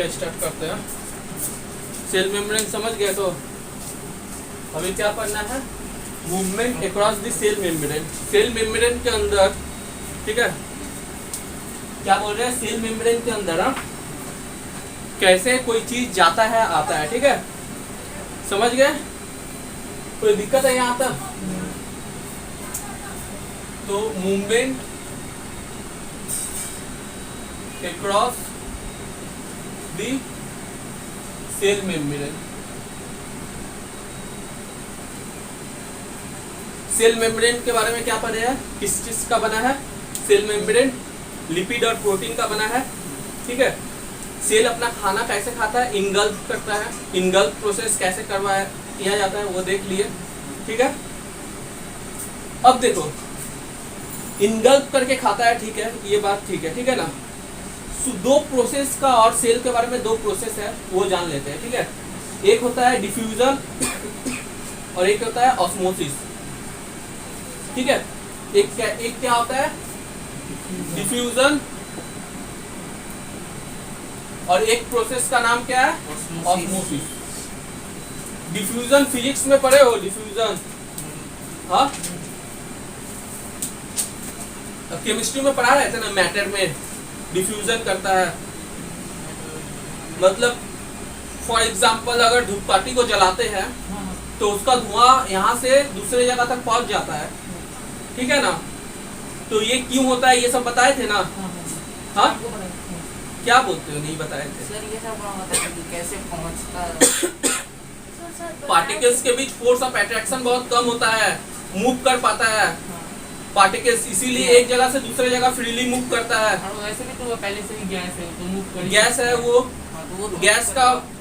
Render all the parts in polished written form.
क्या स्टार्ट करते हैं। सेल मेम्ब्रेन समझ गए, तो अभी क्या पढ़ना है, movement across the cell membrane. Cell membrane के अंदर, ठीक है, क्या बोल रहे हैं, सेल मेम्ब्रेन के अंदर कैसे कोई चीज जाता है आता है, ठीक है, समझ गए, कोई दिक्कत है यहाँ तक। तो movement across the cell membrane. Cell membrane के बारे में क्या पढ़े हैं, किस चीज का बना है सेल मेम्ब्रेन, लिपिड और प्रोटीन का बना है, ठीक है। सेल अपना खाना कैसे खाता है, इनगल्फ करता है, इनगल्फ प्रोसेस कैसे किया जाता है वो देख लिए, ठीक है। अब देखो इनगल्फ करके खाता है, ठीक है, ये बात ठीक है ना। दो प्रोसेस का और सेल के बारे में दो प्रोसेस है वो जान लेते हैं, ठीक है। एक होता है डिफ्यूजन और एक होता है ऑस्मोसिस, ठीक है। एक क्या होता है डिफ्यूजन और एक प्रोसेस का नाम क्या है ऑस्मोसिस। डिफ्यूजन फिजिक्स में पढ़े हो, डिफ्यूजन, हाँ, केमिस्ट्री में पढ़ा रहे थे ना, मैटर में डिफ्यूजन करता है, मतलब फॉर एग्जांपल अगर धूपकाठी को जलाते हैं तो उसका धुआं यहाँ से दूसरे जगह तक पहुंच जाता है, ठीक है ना। तो ये क्यों होता है ये सब बताए थे ना, हाँ, क्या बोलते हो, नहीं बताए थे सर, ये सब होता है कि कैसे पहुंचता है। पार्टिकल्स के बीच फोर्स ऑफ अट्रैक्शन बहुत कम होता है, मूव कर पाता है पार्टिकल्स, इसीलिए एक जगह से दूसरे जगह फ्रीली मूव करता है। और वैसे भी तो वो पहले से ही गैस है, तो मूव कर गैस है वो,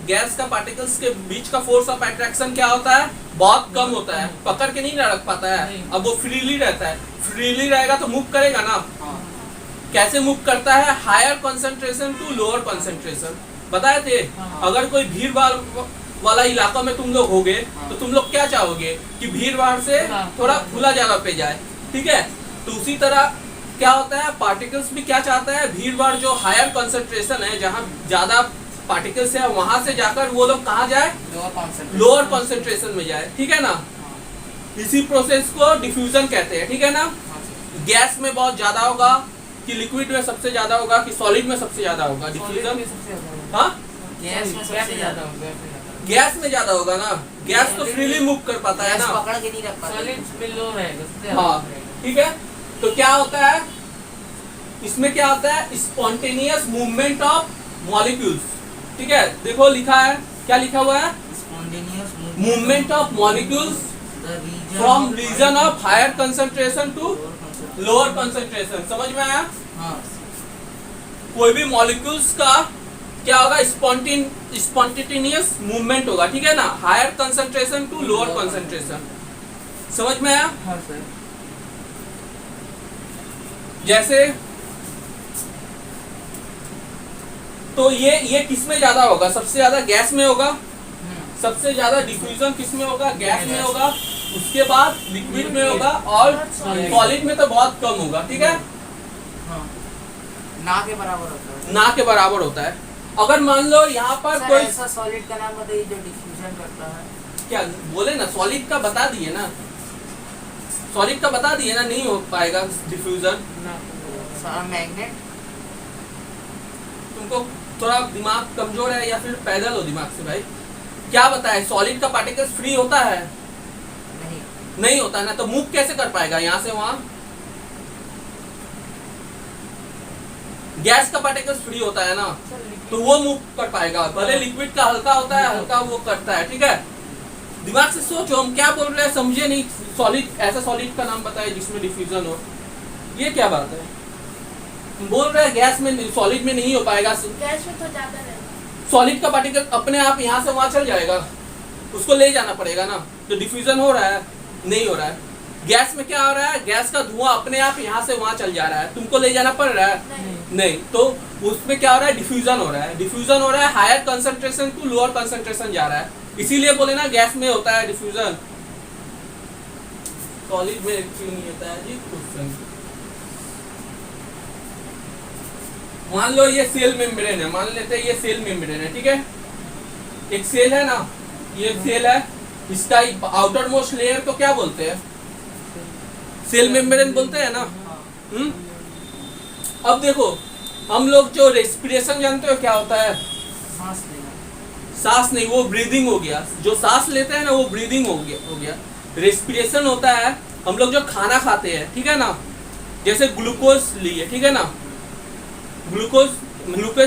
गैस का पार्टिकल्स के बीच का फोर्स ऑफ अट्रैक्शन क्या होता है, बहुत कम होता है, पकड़ के नहीं रख पाता है। अब वो फ्रीली रहता है, फ्रीली रहेगा तो मूव करेगा ना। कैसे मूव करता है, higher concentration to lower concentration, बताए थे। अगर कोई भीड़ भाड़ वाला इलाका में तुम लोग होगे तो तुम लोग क्या चाहोगे कि भीड़ भाड़ से थोड़ा खुला जगह पे जाए, ठीक है। तो उसी तरह क्या होता है, पार्टिकल्स भी क्या चाहता है, भीड़ भाड़ जो हायर कंसंट्रेशन है, जहाँ ज्यादा पार्टिकल्स है, वहां से जाकर वो लोग कहाँ जाए, लोअर कंसंट्रेशन में जाए, ठीक है ना। इसी प्रोसेस को डिफ्यूजन कहते हैं, ठीक है ना। गैस में बहुत ज्यादा होगा कि लिक्विड में सबसे ज्यादा होगा कि सॉलिड में सबसे ज्यादा होगा डिफ्यूजन, हाँ, गैस में सबसे ज्यादा होगा, गैस में ज्यादा होगा ना, गैस तो फ्रीली मूव कर पाता है ना, पकड़ के नहीं रख पाता, सॉलिड में लो रहेगा, हाँ, ठीक है। तो क्या होता है इसमें, क्या होता है, स्पॉन्टेनियस मूवमेंट ऑफ मॉलिक्यूल्स, ठीक है। देखो लिखा है, क्या लिखा हुआ है, movement of molecules from region of higher concentration to lower concentration, समझ में आया। कोई भी मॉलिक्यूल्स का क्या होगा, स्पॉन्टेनियस मूवमेंट होगा, ठीक है ना, higher concentration to lower concentration, समझ में आया। हाँ सर। जैसे तो ये किस में ज्यादा होगा, सबसे ज्यादा गैस में होगा, सबसे ज्यादा डिफ्यूजन किस में होगा, गैस में होगा, उसके बाद लिक्विड में होगा और सॉलिड में तो बहुत कम होगा, ठीक है। ना के बराबर होता है, ना के बराबर होता है। अगर मान लो यहाँ पर कोई ऐसा सॉलिड का नाम बताइए जो डिफ्यूजन करता है, क्या बोले ना, सॉलिड का बता दिए ना, सॉलिड का बता दिए ना, नहीं हो पाएगा डिफ्यूजन। मैग्नेट, तुमको थोड़ा दिमाग कमजोर है या फिर पैदल हो दिमाग से भाई, क्या बताए, सॉलिड का पार्टिकल्स फ्री होता है, नहीं होता है ना, तो मूव कैसे कर पाएगा यहाँ से वहां। गैस का पार्टिकल्स फ्री होता है ना, तो वो मूव कर पाएगा, भले लिक्विड का हल्का होता है, हल्का वो करता है, ठीक है। दिमाग से सोचो हम क्या बोल रहे हैं, समझे नहीं। सॉलिड, ऐसा सॉलिड का नाम बताए जिसमें डिफ्यूजन हो, ये क्या बात है। बोल रहे हैं गैस में, सॉलिड में नहीं हो पाएगा, गैस में तो ज्यादा रहेगा, सॉलिड का पार्टिकल अपने आप यहाँ से वहां चल जाएगा, उसको ले जाना पड़ेगा ना। तो डिफ्यूजन हो रहा है, नहीं हो रहा है। गैस में क्या हो रहा है, गैस का धुआं अपने आप यहाँ से वहां चल जा रहा है, तुमको ले जाना पड़ रहा है, नहीं। तो उसमें क्या हो रहा है, डिफ्यूजन हो रहा है, डिफ्यूजन हो रहा है, higher concentration to lower concentration जा रहा है, इसीलिए बोले ना गैस में होता है डिफ्यूजन, सॉलिड में क्यों नहीं होता है जी, क्वेश्चन। मान लो ये सेल मेम्ब्रेन है, मान लेते हैं ये सेल मेम्ब्रेन है, ठीक है। एक सेल है ना, ये सेल है, इसका आउटर मोस्ट लेयर को क्या बोलते हैं? सेल मेम्ब्रेन बोलते हैं ना। अब देखो, हम लोग जो रेस्पिरेशन जानते हो क्या होता है? सांस लेना। सांस नहीं, वो ब्रीदिंग हो गया। जो सांस लेते हैं ना वो ब्रीदिंग हो गया। रेस्पिरेशन होता है हम लोग जो खाना खाते हैं, ठीक है ना। जैसे ग्लूकोज लिए, ठीक है ना, ग्लूकोज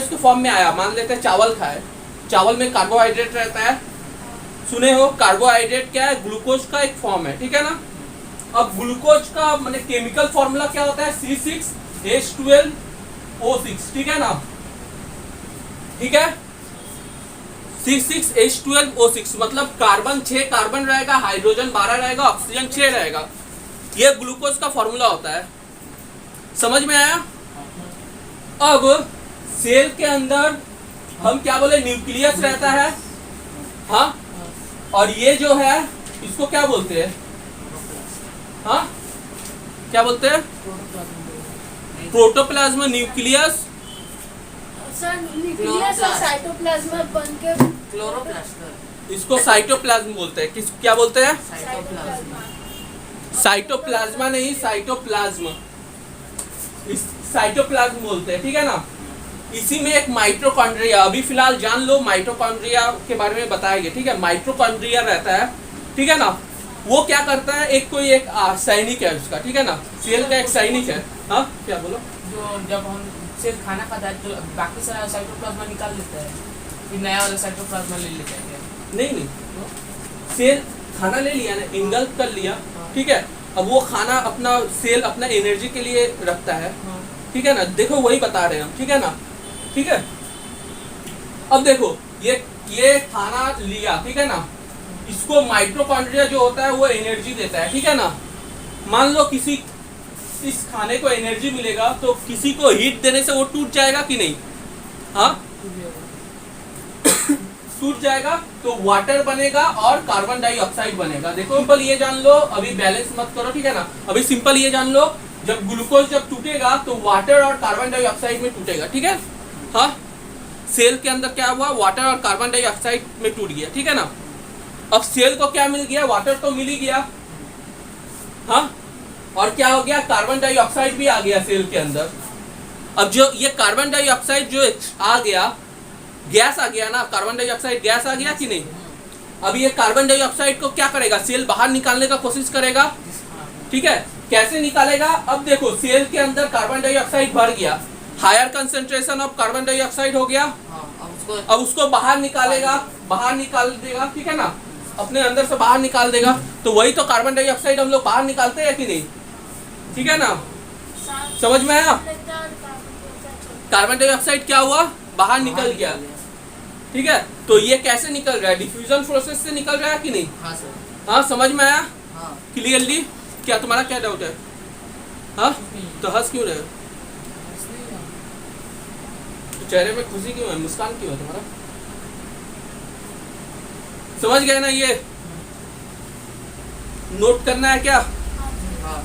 के फॉर्म में आया, मान लेते हैं चावल खाए, चावल में कार्बोहाइड्रेट रहता है, सुने हो? कार्बोहाइड्रेट क्या है? ग्लूकोज का एक फॉर्म है, ठीक है ना। अब ग्लूकोज का माने केमिकल फॉर्मूला क्या होता है? C6H12O6, ठीक है ना, ठीक है। C6H12O6 मतलब कार्बन 6 कार्बन रहेगा, हाइड्रोजन 12 रहेगा, ऑक्सीजन 6 रहेगा। ये ग्लूकोज का फॉर्मूला होता है, समझ में आया? अब सेल के अंदर हम क्या बोले? न्यूक्लियस रहता है, हाँ, और ये जो है इसको क्या बोलते हैं? हाँ, क्या बोलते हैं? प्रोटोप्लाज्म, न्यूक्लियस, सर न्यूक्लियस और साइटोप्लाज्म बनके क्लोरोप्लास्ट। इसको साइटोप्लाज्म बोलते हैं। किस क्या बोलते हैं? साइटोप्लाज्म। साइटोप्लाज्मा नहीं, साइटोप्लाज्म, साइटोप्लाज्म बोलते हैं, ठीक है ना। इसी में एक माइटोकॉन्ड्रिया, अभी फिलहाल जान लो, माइटोकॉन्ड्रिया के बारे में बताएंगे, ठीक है। माइटोकॉन्ड्रिया रहता है, ठीक है ना। वो क्या करता है? एक कोई एक सैनिक है उसका, ठीक है ना, सेल का एक सैनिक है। हाँ, क्या बोलो? जो जब हम सिर्फ खाना खाता है तो बाकी सारा साइटोप्लाज्मा निकाल लेता है, फिर नया वाला साइटोप्लाज्मा ले लेता है क्या? नहीं, सेल खाना ले लिया ना, इंगल्फ कर लिया, ठीक है। अब वो खाना अपना सेल अपना एनर्जी के लिए रखता है, ठीक है ना। देखो वही बता रहे हैं हम, ठीक है ना, ठीक है। अब देखो ये खाना लिया, ठीक है ना, इसको माइटोकॉन्ड्रिया जो होता है वो एनर्जी देता है, ठीक है ना। मान लो किसी इस खाने को एनर्जी मिलेगा तो किसी को हीट देने से वो टूट जाएगा कि नहीं? हाँ, टूट जाएगा तो वाटर बनेगा और कार्बन डाइऑक्साइड बनेगा। देखो सिंपल ये जान लो, अभी बैलेंस मत करो, ठीक है ना। अभी सिंपल ये जान लो, जब ग्लूकोज जब टूटेगा तो वाटर और कार्बन डाइऑक्साइड में टूटेगा, ठीक है। हाँ, सेल के अंदर क्या हुआ? वाटर और कार्बन डाइऑक्साइड में टूट गया, ठीक है ना। अब सेल को क्या मिल गया? वाटर तो मिल ही गया, हाँ, और क्या हो गया? कार्बन डाइऑक्साइड भी आ गया सेल के अंदर। अब जो ये कार्बन डाइऑक्साइड जो आ गया, गैस आ गया ना, कार्बन डाइऑक्साइड गैस आ गया कि नहीं? अब ये कार्बन डाइऑक्साइड को क्या करेगा? सेल बाहर निकालने का कोशिश करेगा, ठीक है। कैसे निकालेगा? अब देखो, सेल के अंदर कार्बन डाइऑक्साइड भर गया, higher concentration of carbon dioxide हो गया। अब उसको बाहर निकालेगा, बाहर निकाल देगा, ठीक है ना, अपने अंदर से बाहर निकाल देगा। तो वही तो कार्बन डाइऑक्साइड हम लोग बाहर निकालते हैं कि नहीं? ठीक है ना, समझ में आया? कार्बन डाइऑक्साइड क्या हुआ? बाहर निकल गया, ठीक है। तो ये कैसे निकल रहा है? डिफ्यूजन प्रोसेस से निकल रहा है कि नहीं? हाँ सर। हाँ, समझ में आया हाँ। क्लियरली? क्या तुम्हारा क्या डाउट है? हाँ, तो हंस क्यों रहे हो? तो चेहरे में खुशी क्यों है? मुस्कान क्यों है तुम्हारा? समझ गए ना? ये नोट करना है क्या? हाँ।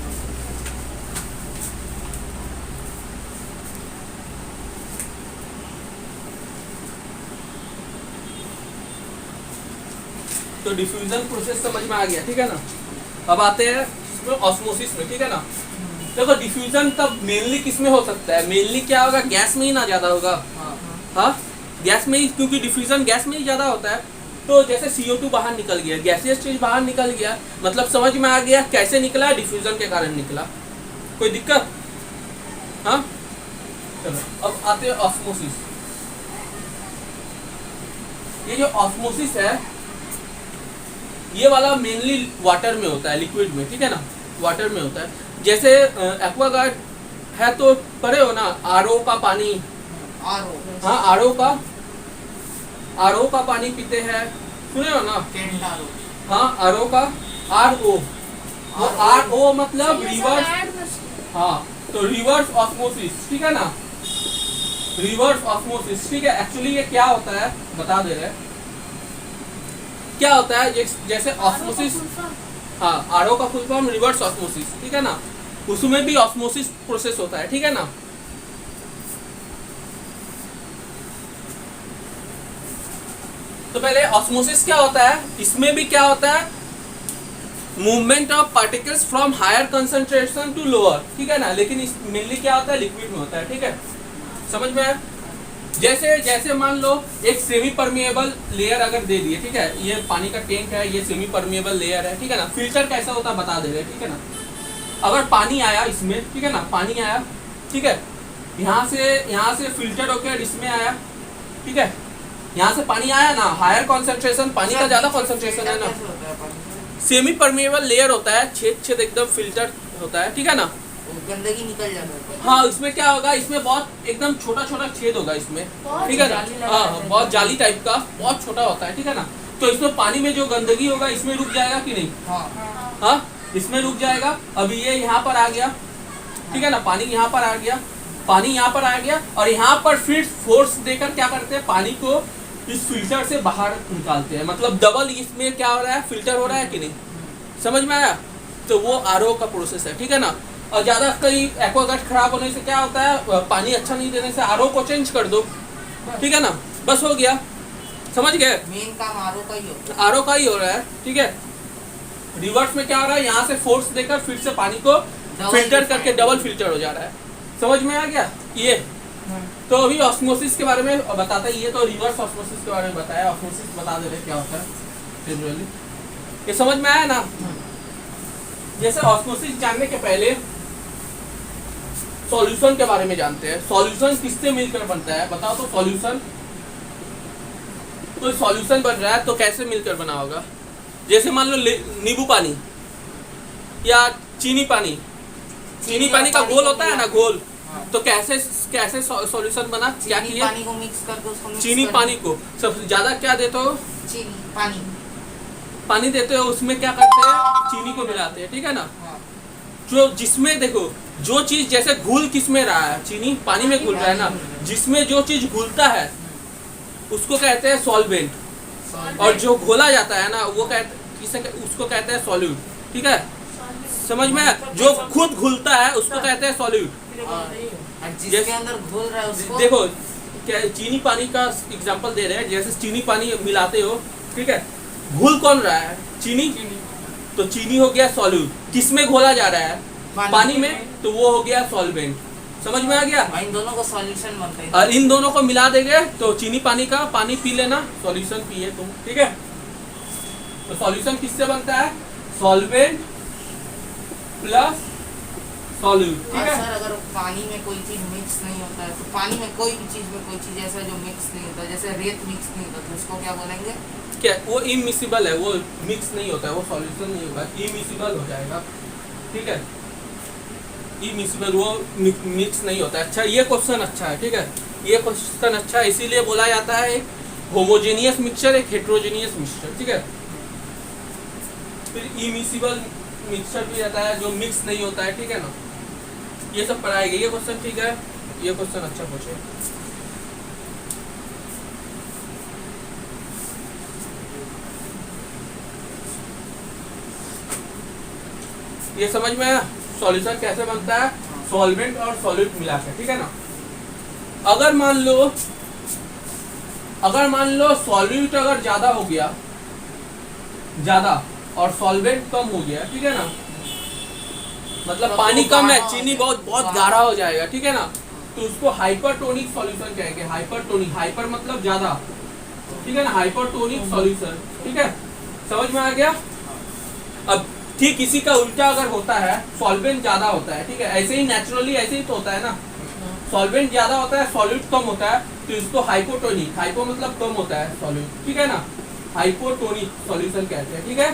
तो डिफ्यूजन प्रोसेस समझ में आ गया, ठीक है ना। अब आते हैं इसमें ऑस्मोसिस में, ठीक है ना। देखो डिफ्यूजन तब मेनली किस में हो सकता है? मेनली क्या होगा? गैस में ही ना ज्यादा होगा। हाँ, गैस में ही, क्योंकि डिफ्यूजन गैस में ही ज्यादा होता है। तो जैसे CO2 बाहर निकल गया, गैसियस चीज बाहर निकल गया, मतलब समझ में आ गया कैसे निकला? डिफ्यूजन के कारण निकला। कोई दिक्कत? हाँ, चलो अब आते हैं ऑस्मोसिस। ये जो ऑस्मोसिस है ये वाला मेनली वाटर में होता है, लिक्विड में, ठीक है ना, वाटर में होता है। जैसे एक्वागार्ड है तो पढ़े हो ना, RO का पानी, हाँ, RO का पानी पीते हैं, सुने हो ना? हाँ, RO का, RO, वो RO मतलब रिवर्स, हाँ, तो रिवर्स ऑस्मोसिस, ठीक है ना, रिवर्स ऑस्मोसिस, ठीक है। एक्चुअली ये क्या होता है बता दे रहे हैं। क्या होता है? जैसे ऑस्मोसिस, हाँ, RO का फुल फॉर्म रिवर्स ऑस्मोसिस, ठीक है ना, उसमें भी ऑस्मोसिस प्रोसेस होता है, ठीक है ना। तो पहले ऑस्मोसिस क्या होता है, इसमें भी क्या होता है, movement of particles from higher concentration to lower, ठीक है ना, लेकिन इस मेनली क्या होता है, लिक्विड में होता है, ठीक है, समझ में आया। जैसे जैसे मान लो एक सेमी परमिएबल लेयर अगर दे दिए, ठीक है, ये पानी का टैंक है, ये सेमी परमिएबल लेयर है, ठीक है ना, फिल्टर कैसा होता है बता दे रहे, ठीक है ना। अगर पानी आया इसमें, ठीक है ना, पानी आया, ठीक है, यहाँ से फिल्टर होकर इसमें आया, ठीक है, यहाँ से पानी आया ना, हायर कॉन्सेंट्रेशन, पानी का ज्यादा कॉन्सेंट्रेशन है ना, सेमी परमिएबल लेयर होता है, छेद एकदम फिल्टर होता है, ठीक है ना, गंदगी निकल जाता है। हाँ, इसमें क्या होगा, इसमें बहुत एकदम छोटा छोटा छेद होगा इसमें, ठीक है ना, हाँ, बहुत जाली टाइप का बहुत छोटा होता है, ठीक है ना। तो इसमें पानी में जो गंदगी होगा इसमें रुक जाएगा कि नहीं, हाँ, इसमें रुक जाएगा। अभी ये यहाँ पर आ गया, ठीक है ना, पानी यहाँ पर आ गया, पानी यहाँ पर आ गया, और यहाँ पर फिर फोर्स देकर क्या करते हैं, पानी को इस फिल्टर से बाहर निकालते हैं, मतलब डबल इसमें क्या हो रहा है, फिल्टर हो रहा है कि नहीं, समझ में आया। तो वो आरओ का प्रोसेस है, ठीक है ना। और ज्यादा कहीं एक्वागार्ड खराब होने से क्या होता है, पानी अच्छा नहीं देने से आरओ को चेंज कर दो, ठीक है ना, बस हो गया, समझ गए। मेन काम आरओ का ही होता है, आरओ का ही हो रहा है, ठीक है। रिवर्स में क्या हो रहा है, यहाँ से फोर्स देकर फिर से पानी को फिल्टर करके डबल फिल्टर हो जा रहा है, समझ में आ गया ये। तो अभी ऑस्मोसिस के बारे में बताता है, ये तो रिवर्स ऑस्मोसिस के बारे में बताया, ऑस्मोसिस बता दे रहे क्या होता है जनरली, ये समझ में आया ना। जैसे ऑस्मोसिस जानने के पहले सॉल्यूशन के बारे में जानते हैं। सॉल्यूशन किससे मिलकर बनता है बताओ तो, सॉल्यूशन, कोई सॉल्यूशन बन रहा है तो कैसे मिलकर बना होगा। जैसे मान लो नींबू पानी या चीनी पानी, चीनी पानी का घोल होता है ना, घोल, तो कैसे कैसे सॉल्यूशन बना, क्या किया, पानी को मिक्स करके उसको मिक्स चीनी पानी को सबसे ज्यादा क्या देते हो, चीनी पानी देते हो, उसमें क्या करते हैं, चीनी को मिलाते हैं, ठीक है ना। जो जिसमें देखो जो चीज जैसे घुल किस में रहा है, चीनी पानी में घुल रहा है ना, जिसमें जो चीज घुलता है उसको कहते हैं सॉल्वेंट, और जो घोला जाता है ना वो उसको कहते हैं सॉल्यूट, ठीक है, समझ में। जो खुद घुलता है उसको कहते हैं सॉल्यूट, जिसके अंदर घुल रहा है उसको, देखो क्या चीनी पानी का एग्जांपल दे रहे हैं, जैसे चीनी पानी मिलाते हो, ठीक है, घुल कौन रहा है, चीनी, तो चीनी हो गया सॉल्यूट, किसमें घोला जा रहा है, पानी में, तो वो हो गया सॉल्वेंट, समझ में आ गया। इन दोनों को सॉल्यूशन बनता है, और इन दोनों को मिला देंगे तो चीनी पानी का पानी पी लेना, सॉल्यूशन पिए तुम, ठीक है। तो सॉल्यूशन किससे बनता है, सॉल्वेंट प्लस सॉल्यूट, ठीक है। सर अगर पानी में कोई चीज मिक्स नहीं होता है, तो पानी में कोई भी चीज में कोई चीज ऐसा जो मिक्स नहीं होता, जैसे रेत मिक्स नहीं होता, तो उसको क्या बोलेंगे, क्या वो इमिसिबल है, वो मिक्स नहीं होता है, वो सॉल्यूशन नहीं होगा, इमिसिबल हो जाएगा, ठीक है, इमिसिबल, वो मिक्स नहीं होता है। अच्छा ये क्वेश्चन अच्छा है, ठीक है, ये क्वेश्चन अच्छा है, इसीलिए बोला जाता है एक होमोजेनियस मिक्सचर, एक हेट्रोजेनियस मिक्सचर, ठीक है। फिर इमिसिबल मिक्सचर भी रहता है जो मिक्स नहीं होता है, ठीक है ना, ये सब पढ़ाएगा। ये क्वेश्चन ठीक है, ये क्वेश्चन अच्छा पूछे। ये समझ में आया सॉल्यूशन कैसे बनता है, सॉल्वेंट और सॉल्यूट मिला के, ठीक है ना। अगर मान लो सॉल्यूट अगर ज्यादा हो गया, ज्यादा, और सॉल्वेंट कम हो गया, ठीक है ना, मतलब पानी कम है, चीनी बहुत गाढ़ा हो जाएगा, ठीक है ना, तो उसको हाइपरटोनिक सॉल्यूशन कहेंगे। हाइपरटोनिक, हाइपर मतलब ज्यादा, ठीक है ना, हाइपरटोनिक सॉल्यूशन, ठीक है, समझ में आ गया। अब ठीक इसी का उल्टा अगर होता है, सॉल्वेंट ज्यादा होता है, ठीक है, ऐसे ही नेचुरली ऐसे ही तो होता है ना, सॉल्वेंट ज्यादा होता है, सॉल्यूट कम होता है, तो इसको हाइपोटोनिक, हाइपो मतलब कम होता है सॉल्यूट, ठीक है ना, हाइपोटोनिक सॉल्यूशन कहते हैं, ठीक है,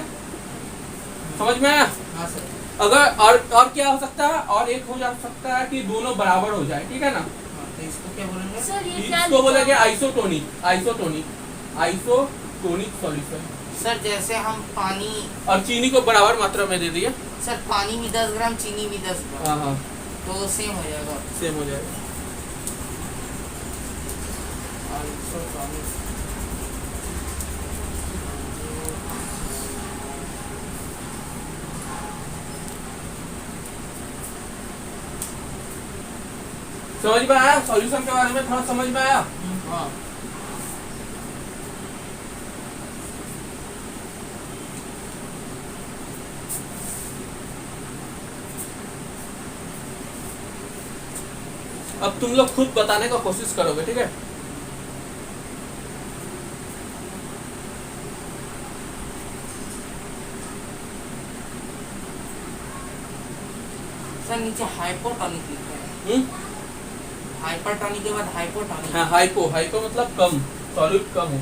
समझ में आया। अगर और क्या हो सकता है, और एक हो जा सकता है कि दोनों बराबर हो जाए, ठीक है ना, तो इसको क्या बोलेंगे, सर ये क्या इसको बोलेंगे आइसोटोनिक, आइसोटोनिक सॉल्यूशन। सर जैसे हम पानी, और चीनी को बराबर मात्रा में दे दिए, सर पानी भी 10 ग्राम, चीनी भी 10 ग्राम, हाँ हाँ तो सेम हो जाएगा, सेम हो जाएगा। समझ में आया, सॉल्यूशन के बारे में थोड़ा समझ में आया। हाँ। अब तुम लोग खुद बताने का कोशिश करोगे, ठीक है? सर नीचे हाइपोटोनिक लिखा है। हाइपरटोनिक के बाद हाइपोटोनिक। हाँ, हाइपो मतलब कम, सॉलिड कम हो।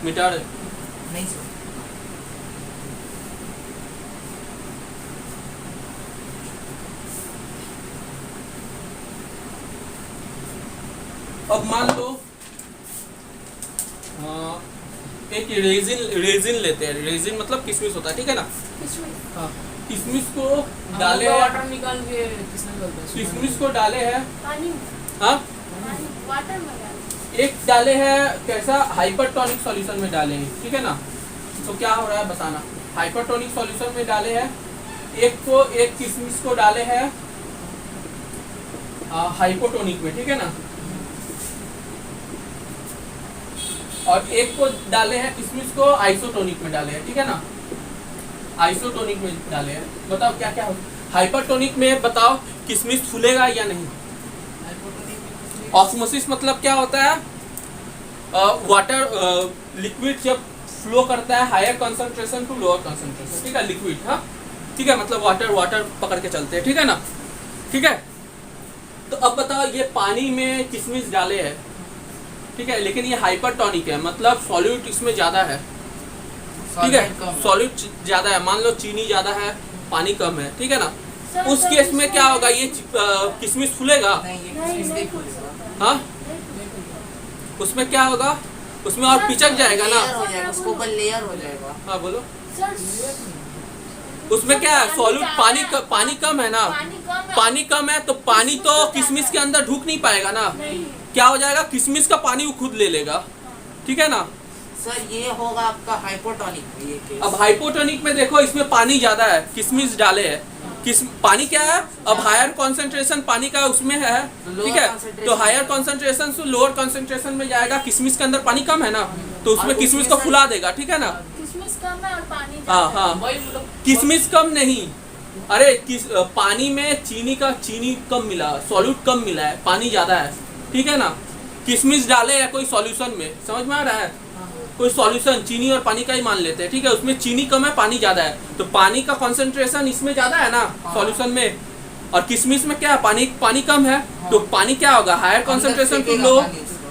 मिटा दे। नहीं सर। अब मान लो एक रेजिन लेते हैं। रेजिन मतलब किशमिश होता है, ठीक है ना? हाँ, किशमिश को डाले हैं, वाटर निकाल के किशमिश को डाले हैं। पानी हाँ, वाटर में डालो। एक डाले हैं कैसा, हाइपरटोनिक सॉल्यूशन में डाले हैं, ठीक है ना? तो क्या हो रहा है बताना। हाइपरटोनिक सॉल्यूशन में डाले हैं, एक किशमिश को डाले हैं हाइपोटोनिक में, ठीक है ना? और एक को डाले हैं किशमिश को आइसोटोनिक में डाले हैं, ठीक है ना? आइसोटोनिक में डाले हैं। बताओ क्या क्या होगा? हाइपरटोनिक में बताओ किशमिश फूलेगा या नहीं? ऑस्मोसिस मतलब क्या होता है? वाटर लिक्विड जब फ्लो करता है higher concentration to lower concentration, ठीक है? लिक्विड, हाँ, ठीक है? मतलब वाटर पकड़ के चलते हैं, ठीक है ना? ठीक है। तो अब बताओ, ये पानी में किशमिश डाले हैं, ठीक है, लेकिन ये हाइपरटोनिक है, मतलब सॉल्यूट इसमें ज्यादा है, ठीक है? सॉल्यूट ज्यादा है। मान लो चीनी ज्यादा है, पानी कम है, ठीक है ना? उस केस में क्या होगा? ये किशमिश फूलेगा? नहीं, ये किशमिश नहीं फूलेगा। हाँ, उसमें क्या होगा? उसमें और पिचक जाएगा ना? लेयर हो जाएगा, उसके ऊपर लेयर हो जाएगा। हाँ बोलो। सर उसमें क्या है? सॉल्यूट पानी कम है ना? पानी कम है तो पानी तो किशमिश के अंदर ढूक नहीं पाएगा ना? नहीं। क्या हो जाएगा? किशमिश का पानी वो खुद ले लेगा, ठीक है ना? सर ये होगा आपका हाइपोटोनिक में ये केस। अब हाइपोटोनिक में देखो, इसमें पानी ज्यादा है, किशमिश डाले है। पानी क्या है? अब हायर कंसंट्रेशन पानी का उसमें है, ठीक है? तो हायर कंसंट्रेशन से लोअर कंसंट्रेशन में जाएगा। किशमिश के अंदर पानी कम है ना, तो उसमें किशमिश को फुला देगा, ठीक है ना? किशमिश कम है और पानी हाँ ज्यादा हाँ, वही मतलब किशमिश कम नहीं, अरे पानी में चीनी कम मिला, सॉल्यूट कम मिला है, पानी ज्यादा है, ठीक है ना? किशमिश डाले या कोई सॉल्यूशन में, समझ में आ रहा है? कोई सॉल्यूशन चीनी और पानी का ही मान लेते हैं, ठीक है? उसमें चीनी कम है, पानी ज्यादा है, तो पानी का कंसंट्रेशन इसमें ज्यादा है ना सॉल्यूशन में, और किशमिश में क्या है? पानी कम है, तो पानी क्या होगा? हायर कंसंट्रेशन टू लो,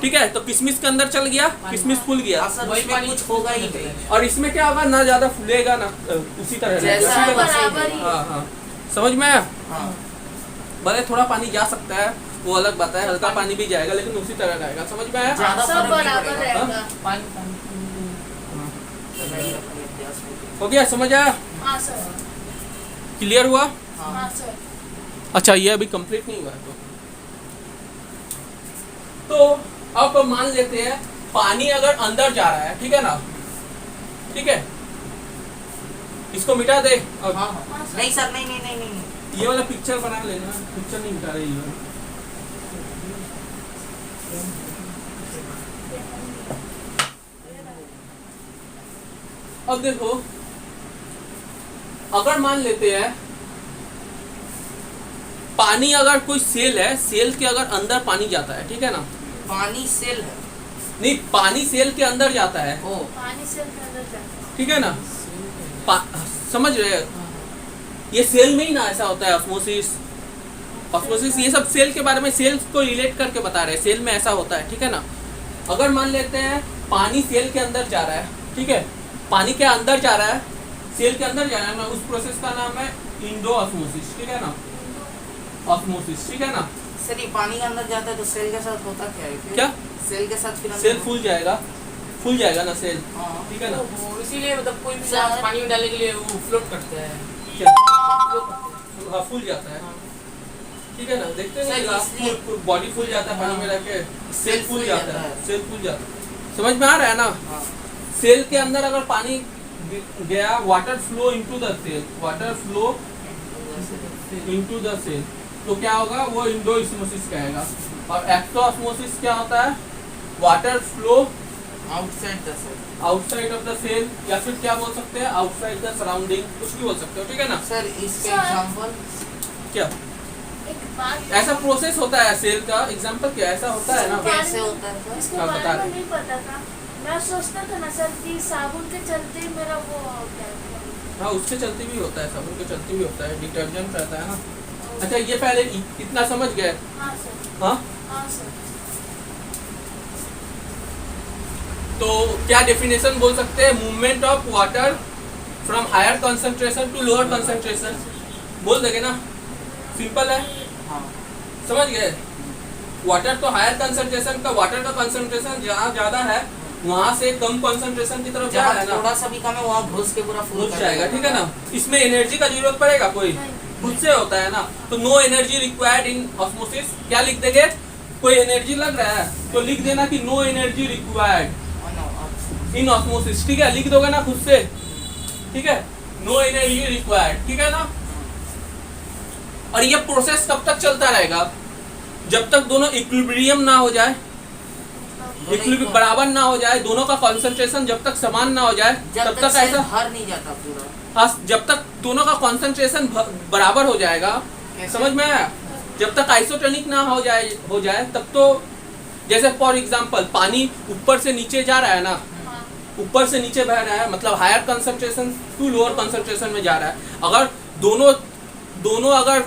ठीक है? तो किशमिश के अंदर चल गया, किशमिश फूल गया। सर उसमें कुछ होगा ही नहीं। और इसमें क्या होगा? ना ज्यादा फूलेगा ना उसी तरह जैसा रहेगा, ठीक है ना? बराबर ही। हाँ हाँ, समझ में आया? हाँ। भले थोड़ा पानी जा सकता है, वो अलग बात है, हल्का पानी भी जाएगा, लेकिन उसी तरह रहेगा, समझ में आया? ज्यादा सब फर्क नहीं बराबर पड़ेगा। रहेगा। पानी हो गया? समझ आया? हाँ सर। क्लियर हुआ? हाँ सर। अच्छा, ये अभी कंप्लीट नहीं हुआ है तो अब मान लेते हैं पानी अगर अंदर जा रहा है, ठीक है ना? ठीक है, इसको मिटा दे। अब हाँ हाँ। नहीं सर, नहीं नहीं नहीं नहीं। ये वाला पिक्चर बना लेना, पिक्चर नहीं मिटा रही है। अब देखो, अगर मान लेते हैं पानी अगर कोई सेल है, सेल के अगर अंदर पानी जाता है, ठीक है ना? पानी सेल है। नहीं, पानी सेल के अंदर जाता है, ओ पानी से अंदर जाता है। ठीक है ना? समझ रहे हैं? ये सेल में ही ना ऐसा होता है, ऑस्मोसिस ये सब सेल के बारे में, सेल्स को रिलेट करके बता रहे हैं, सेल में ऐसा होता है, ठीक है ना? अगर मान लेते हैं पानी सेल के अंदर जा रहा है, ठीक है? पानी के अंदर जा रहा है, सेल के अंदर जा रहा है ना, उस प्रोसेस का नाम है इंडो ऑस्मोसिस, ठीक है ना? ऑस्मोसिस, ठीक है ना? सर ये पानी के अंदर जाता है तो सेल के साथ होता क्या है फिर? क्या? सेल के साथ फिर सेल फूल जाएगा ना सेल, हाँ। ठीक है ना? वो इसीलिए मतलब कोई भी सर- पानी में डालने के लिए वो फ्लोट करता है। क्या? फ्लोट करते हैं। हाँ, फूल जाता है, हाँ। ठीक है ना? देखते सर, हैं इसलिए- बॉडी फूल जाता है पानी में रह के, सेल फूल जाता है, है। सेल फूल जाता है, समझ में आ रहा है ना? हाँ। सेल के अंदर अगर पानी गया, water flow into the cell, water flow into the cell, तो क्या होगा? वो इंडो ऑस्मोसिस कहेगा। और एक्टो ऑस्मोसिस क्या होता है? Water flow outside the cell. Outside of the cell, या फिर क्या बोल सकते हैं? आउटसाइड द सराउंडिंग, कुछ भी बोल सकते हो, ठीक है ना? सर इसके सर- एग्जांपल क्या? एक बात ऐसा प्रोसेस होता है सेल का, एग्जांपल क्या ऐसा होता है ना। कैसे होता है सर? इसके हाँ, बारे बता में रहे। नहीं पता था। मैं सोचता था ना सर कि साबुन के चलते ही मेरा वो हो गया। हाँ उसके चलते भी होता है, साबुन के चलते भी होता है, डिटर्जेंट रहता है ना। अच्छा ये पहले इतना समझ गए। हाँ सर। हाँ हाँ सर। तो क्या डेफिनेशन बोल सकते हैं, movement of water from higher concentration to lower concentration, बोल देंगे ना, सिंपल है, हाँ। समझ गए। वाटर तो हायर कंसंट्रेशन का, वाटर का कंसंट्रेशन जहाँ ज्यादा है वहां से कम कंसंट्रेशन की तरफ जा रहा जहाँ है ना, थोड़ा सा भी कम है वहाँ घुस के पूरा फुल घुस जाएगा, ठीक है ना। इसमें एनर्जी का जरूरत पड़ेगा कोई, खुद से होता है ना। तो no energy required in osmosis, क्या लिख देंगे, कोई एनर्जी लग रहा है तो लिख देना कि no energy required in osmosis, ठीक है, लिख दोगे ना खुद से, ठीक है, नो एनर्जी रिक्वायर्ड, ठीक है ना। और ये प्रोसेस कब तक चलता रहेगा, जब तक दोनों इक्विलिब्रियम ना हो जाए, इक्विलिब्रियम बराबर ना हो जाए, दोनों का कंसंट्रेशन जब तक समान ना हो जाए जब तब तक सेल ऐसा, भर नहीं जाता पूरा। हाँ, जब तक दोनों का कंसंट्रेशन बराबर हो जाएगा, कैसे? समझ में आया, जब तक आइसोटोनिक ना हो जाए तब तो, जैसे फॉर एग्जांपल पानी ऊपर से नीचे जा रहा है ना, हाँ। ऊपर से नीचे बह रहा है, मतलब higher concentration to lower concentration में जा रहा है। अगर दोनों अगर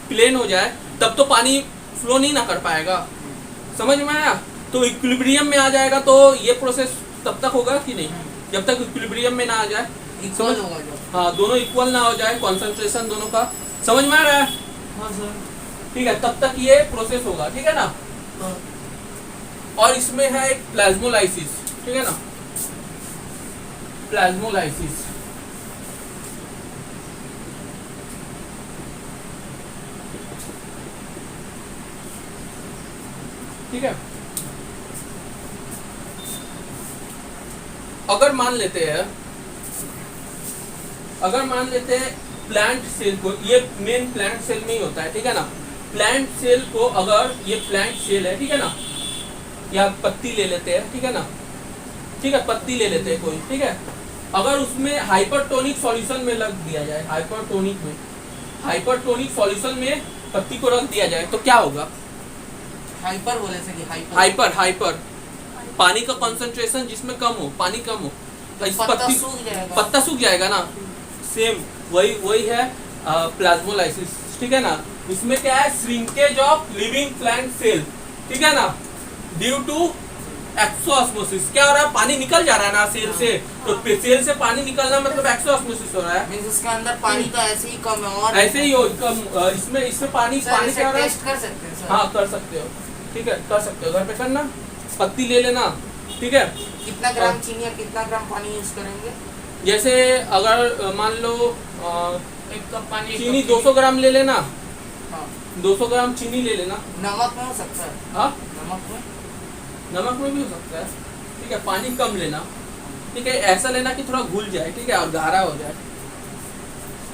प्लेन हो जाए तब तो पानी फ्लो नहीं ना कर पाएगा, समझ में आया। तो इक्विलिब्रियम में आ जाएगा तो ये प्रोसेस तब तक होगा कि नहीं, जब तक इक्विलिब्रियम में ना आ जाए, इक्वल होगा जो। हाँ, दोनों इक्वल ना हो जाए कंसंट्रेशन दोनों का, समझ में आ रहा है, हाँ सर। ठीक है, तब तक ये प्रोसेस होगा, ठीक है ना। हाँ। और इसमें है एक प्लाज्मोलाइसिस, ठीक है ना, प्लाज्मोलाइसिस, ठीक है। अगर मान लेते हैं प्लांट सेल को, ये मेन प्लांट सेल में ही होता है, ठीक है ना। प्लांट सेल को, अगर ये प्लांट सेल है, ठीक है ना, या पत्ती ले लेते हैं, ठीक है ना, ठीक है, पत्ती ले लेते हैं कोई, ठीक है। अगर उसमें हाइपरटोनिक सॉल्यूशन में रख दिया जाए, हाइपरटोनिक सॉल्यूशन में पत्ती को रख दिया जाए तो क्या होगा, हाइपर बोले से कि हाइपर पानी का कंसंट्रेशन जिसमें कम हो, पानी कम हो, तो इस पत्ता पत्ती, सूख जाएगा। पत्ता सूख जाएगा ना। सेम वही है प्लाज्मोलाइसिस, ठीक है ना। इसमें क्या है, shrinkage of living plant cell, ठीक है ना, ड्यू टू एक्सोऑस्मोसिस। क्या हो रहा है, पानी निकल जा रहा है ना सेल से, तो सेल से पानी निकलना मतलब एक्सोऑस्मोसिस हो रहा है। मींस उसके अंदर पानी तो ऐसे ही कम है और ऐसे ही हो कम, इसमें पानी सर, इसे क्या हो रहा है, टेस्ट कर सकते हैं सर। हाँ कर सकते हो, ठीक है, कर सकते हो, घर पे करना, पत्ती ले लेना, ठीक है। कितना ग्राम चीनी या कितना ग्राम पानी यूज करेंगे? जैसे अगर मान लो एक कप पानी, एक चीनी कप 200 ग्राम ले लेना, हाँ। 200 ग्राम चीनी ले लेना, नमक में हो सकता है, हाँ, नमक में भी हो सकता है, ठीक है, पानी कम लेना, ठीक है, ऐसा लेना कि थोड़ा घुल जाए, ठीक है, और गाढ़ा हो जाए।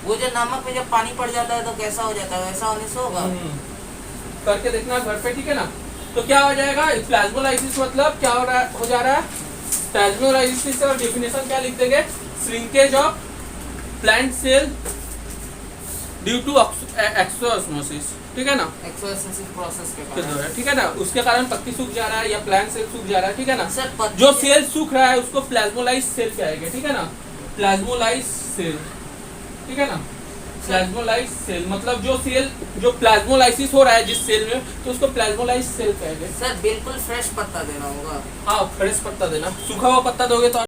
वो जो नमक में जब पानी पड़ जाता है तो कैसा हो जाता है, वैसा होने से होगा। करके देखना घर पे, ठीक है ना। तो क्या हो जाएगा, प्लाज्मोलाइसिस मतलब क्या हो जा रहा है, प्लाज्मोलाइसिस का डेफिनेशन क्या लिख देंगे, shrinkage of plant cell due to exosmosis, ठीक है ना, एक्सोऑस्मोसिस प्रोसेस के के कारण। द्वारा, ठीक है ना, उसके कारण पत्ती सूख जा रहा है या प्लांट सेल सूख जा रहा है, ठीक है ना। सर जो सेल सूख रहा है उसको प्लाज्मोलाइज सेल कहेंगे, ठीक है ना, प्लाज्मोलाइज सेल, ठीक है ना। प्लाज्मोलाइज सेल मतलब जो प्लाज्मोलाइसिस हो रहा है जिस सेल में, तो उसको प्लाज्मोलाइज सेल कहेंगे। सर बिल्कुल फ्रेश पत्ता देना होगा। हाँ, फ्रेश पत्ता देना, सूखा हुआ पत्ता दोगे तो